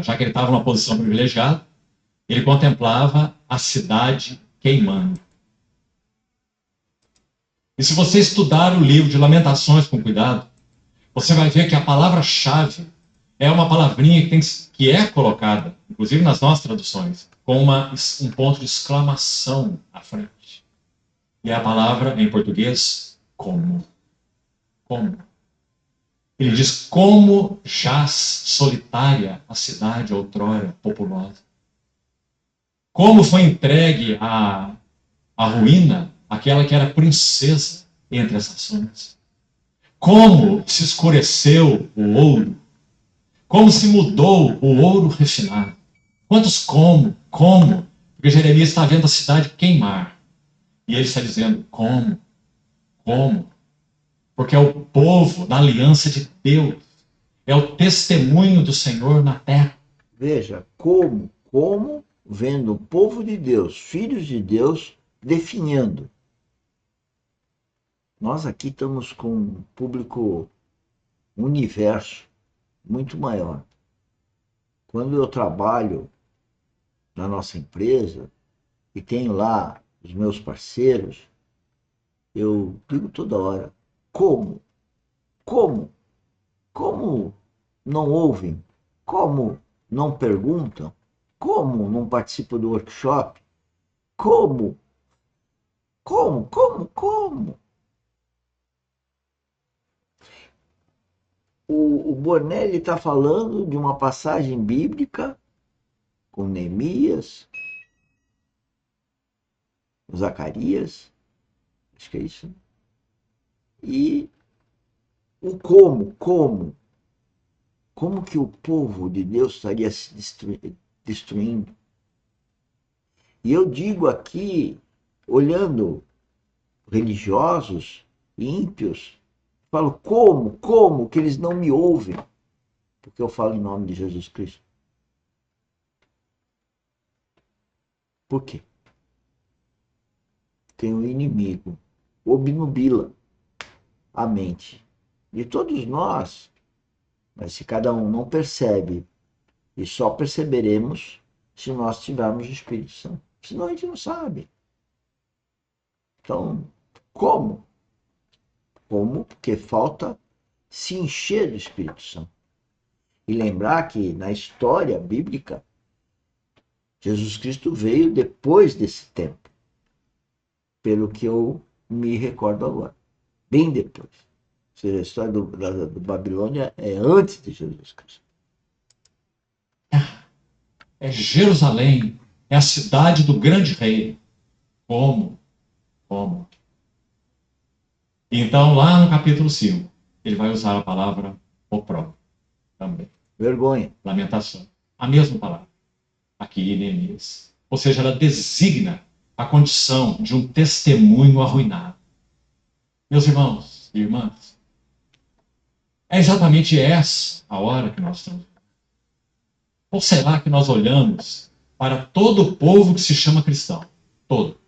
já que ele estava numa posição privilegiada, ele contemplava a cidade queimando. E se você estudar o livro de Lamentações com cuidado, você vai ver que a palavra-chave é uma palavrinha que é colocada, inclusive nas nossas traduções, com um ponto de exclamação à frente. E é a palavra, em português, como. Como. Ele diz como jaz solitária a cidade outrora populosa. Como foi entregue à ruína aquela que era princesa entre as nações. Como se escureceu o ouro. Como se mudou o ouro refinado. Quantos como? Como? Porque Jeremias está vendo a cidade queimar. E ele está dizendo como? Como? Porque é o povo da aliança de Deus. É o testemunho do Senhor na terra. Veja, como vendo o povo de Deus, filhos de Deus, definhando. Nós aqui estamos com um público, um universo muito maior. Quando eu trabalho na nossa empresa e tenho lá os meus parceiros, eu digo toda hora, como? Como? Como não ouvem? Como não perguntam? Como não participam do workshop? Como? Como? O Bornelli está falando de uma passagem bíblica com Neemias, Zacarias, acho que é isso. E o como que o povo de Deus estaria se destruindo? E eu digo aqui, olhando religiosos, ímpios, falo como que eles não me ouvem? Porque eu falo em nome de Jesus Cristo. Por quê? Tem um inimigo, obnubila a mente de todos nós, mas se cada um não percebe, e só perceberemos se nós tivermos o Espírito Santo. Senão a gente não sabe. Então, como? Como? Porque falta se encher do Espírito Santo. E lembrar que na história bíblica, Jesus Cristo veio depois desse tempo. Pelo que eu me recordo agora. Bem depois. Ou seja, a história do Babilônia é antes de Jesus Cristo. É Jerusalém. É a cidade do grande rei. Como? Como? Então, lá no capítulo 5, ele vai usar a palavra opróbrio também. Vergonha. Lamentação. A mesma palavra. Aqui em Neemias. Ou seja, ela designa a condição de um testemunho arruinado. Meus irmãos e irmãs, é exatamente essa a hora que nós estamos. Ou será que nós olhamos para todo o povo que se chama cristão? Todo.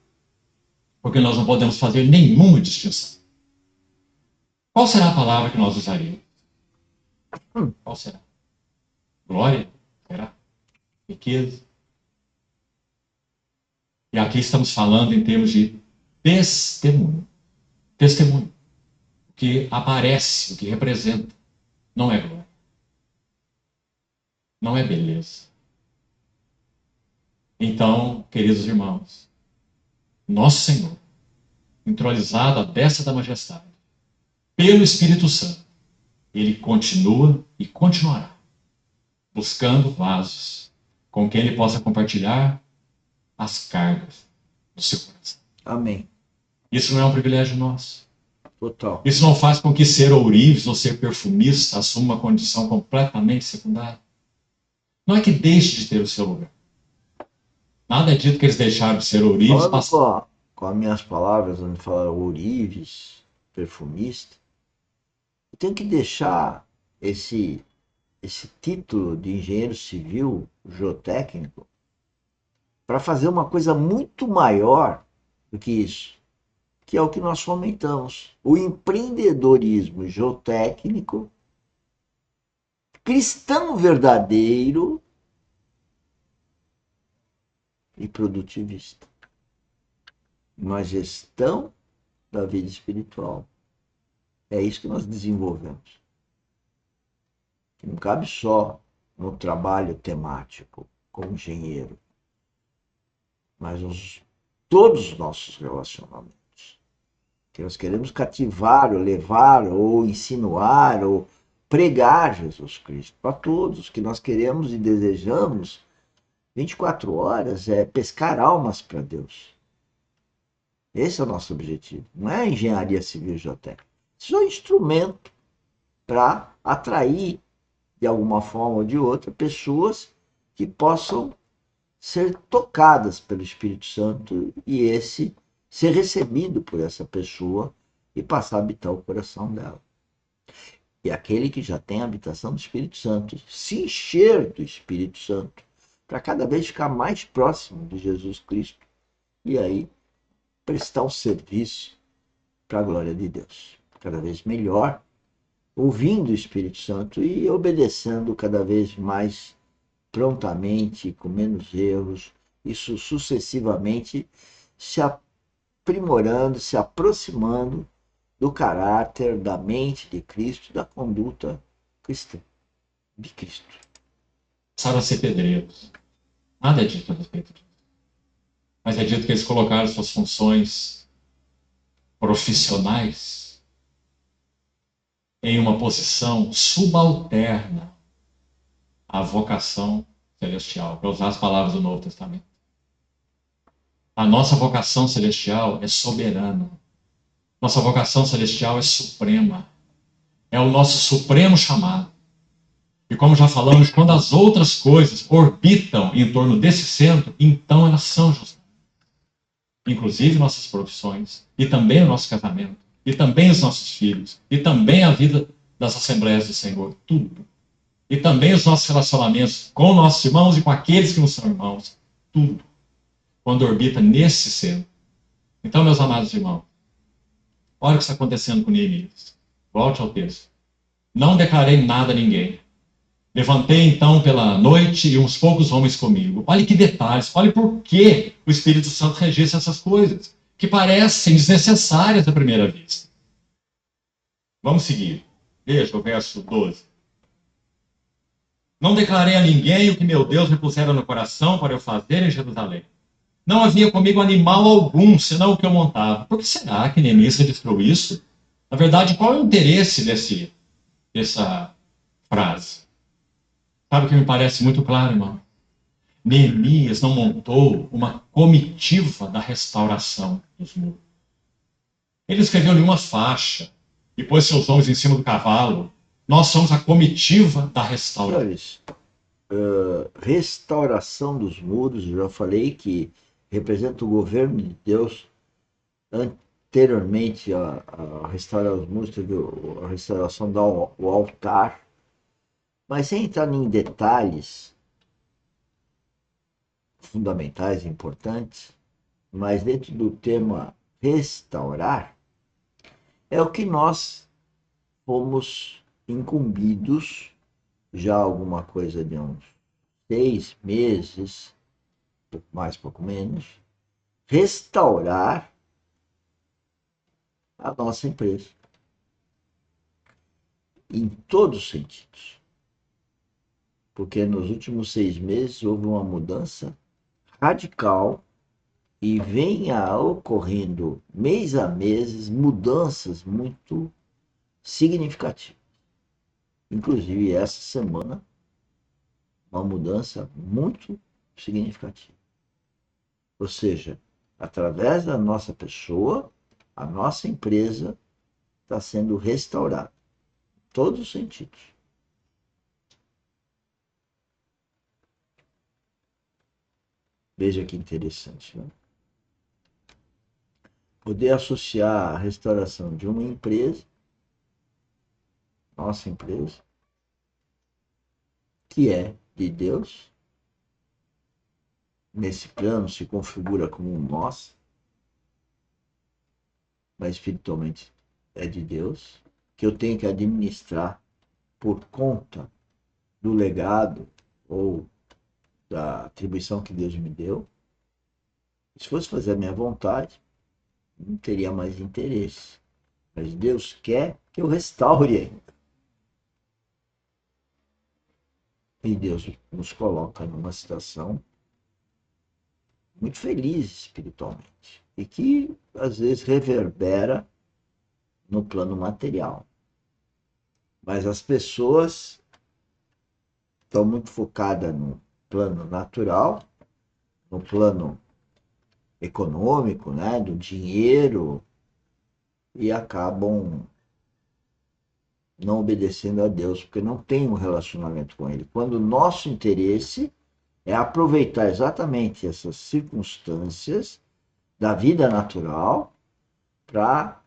Porque nós não podemos fazer nenhuma distinção. Qual será a palavra que nós usaríamos? Qual será? Glória? Será? Riqueza? E aqui estamos falando em termos de testemunho. Testemunho. O que aparece, o que representa, não é glória. Não é beleza. Então, queridos irmãos, nosso Senhor, entronizado à destra da majestade, pelo Espírito Santo, ele continua e continuará buscando vasos com quem ele possa compartilhar as cargas do seu coração. Amém. Isso não é um privilégio nosso. Total. Isso não faz com que ser ourives ou ser perfumista assuma uma condição completamente secundária. Não é que deixe de ter o seu lugar. Nada é dito que eles deixaram de ser ourives. Falando com as minhas palavras, onde fala ourives, perfumista, eu tenho que deixar esse título de engenheiro civil, geotécnico, para fazer uma coisa muito maior do que isso, que é o que nós fomentamos. O empreendedorismo geotécnico cristão verdadeiro e produtivista. Uma gestão da vida espiritual. É isso que nós desenvolvemos. Não cabe só no trabalho temático, como engenheiro, mas todos os nossos relacionamentos. Que nós queremos cativar, ou levar, ou insinuar, ou pregar Jesus Cristo para todos, que nós queremos e desejamos 24 horas é pescar almas para Deus. Esse é o nosso objetivo. Não é a engenharia civil e geotécnica. Isso é um instrumento para atrair, de alguma forma ou de outra, pessoas que possam ser tocadas pelo Espírito Santo e esse ser recebido por essa pessoa e passar a habitar o coração dela. E aquele que já tem a habitação do Espírito Santo, se encher do Espírito Santo, para cada vez ficar mais próximo de Jesus Cristo e aí prestar um serviço para a glória de Deus. Cada vez melhor, ouvindo o Espírito Santo e obedecendo cada vez mais prontamente, com menos erros, isso sucessivamente se aprimorando, se aproximando do caráter, da mente de Cristo, da conduta cristã de Cristo. Passaram a ser pedreiros. Nada é dito a respeito disso. Mas é dito que eles colocaram suas funções profissionais em uma posição subalterna à vocação celestial, para usar as palavras do Novo Testamento. A nossa vocação celestial é soberana. Nossa vocação celestial é suprema. É o nosso supremo chamado. E como já falamos, quando as outras coisas orbitam em torno desse centro, então elas são justas. Inclusive nossas profissões, e também o nosso casamento, e também os nossos filhos, e também a vida das assembleias do Senhor, tudo. E também os nossos relacionamentos com nossos irmãos e com aqueles que não são irmãos, tudo. Quando orbita nesse centro. Então, meus amados irmãos, olha o que está acontecendo com Neemias. Volte ao texto. Não declarei nada a ninguém. Levantei então pela noite e uns poucos homens comigo. Olha que detalhes, olha por que o Espírito Santo registra essas coisas, que parecem desnecessárias à primeira vista. Vamos seguir. Veja o verso 12. Não declarei a ninguém o que meu Deus me pusera no coração para eu fazer em Jerusalém. Não havia comigo animal algum, senão o que eu montava. Por que será que Neemias registrou isso? Na verdade, qual é o interesse dessa frase? Sabe o que me parece muito claro, irmão? Neemias não montou uma comitiva da restauração dos muros. Ele escreveu nenhuma faixa e pôs seus homens em cima do cavalo. Nós somos a comitiva da restauração. Senhores, restauração dos muros, eu já falei que representa o governo de Deus. Anteriormente a restaurar os muros, teve a restauração do altar. Mas sem entrar em detalhes fundamentais e importantes, mas dentro do tema restaurar, é o que nós fomos incumbidos já alguma coisa de uns 6 meses, pouco mais, pouco menos, restaurar a nossa empresa. Em todos os sentidos. Porque nos últimos 6 meses houve uma mudança radical e vem ocorrendo mês a mês mudanças muito significativas. Inclusive essa semana, uma mudança muito significativa. Ou seja, através da nossa pessoa, a nossa empresa está sendo restaurada. Em todos os sentidos. Veja que interessante, né? Poder associar a restauração de uma empresa, nossa empresa, que é de Deus, nesse plano se configura como um nós, mas espiritualmente é de Deus, que eu tenho que administrar por conta do legado ou da atribuição que Deus me deu. Se fosse fazer a minha vontade, não teria mais interesse. Mas Deus quer que eu restaure ainda. E Deus nos coloca numa situação muito feliz espiritualmente. E que às vezes reverbera no plano material. Mas as pessoas estão muito focadas no plano natural, no plano econômico, né, do dinheiro, e acabam não obedecendo a Deus, porque não tem um relacionamento com Ele. Quando o nosso interesse é aproveitar exatamente essas circunstâncias da vida natural para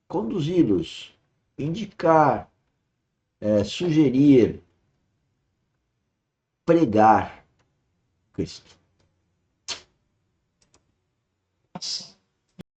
conduzi-los, indicar, sugerir, pregar Cristo.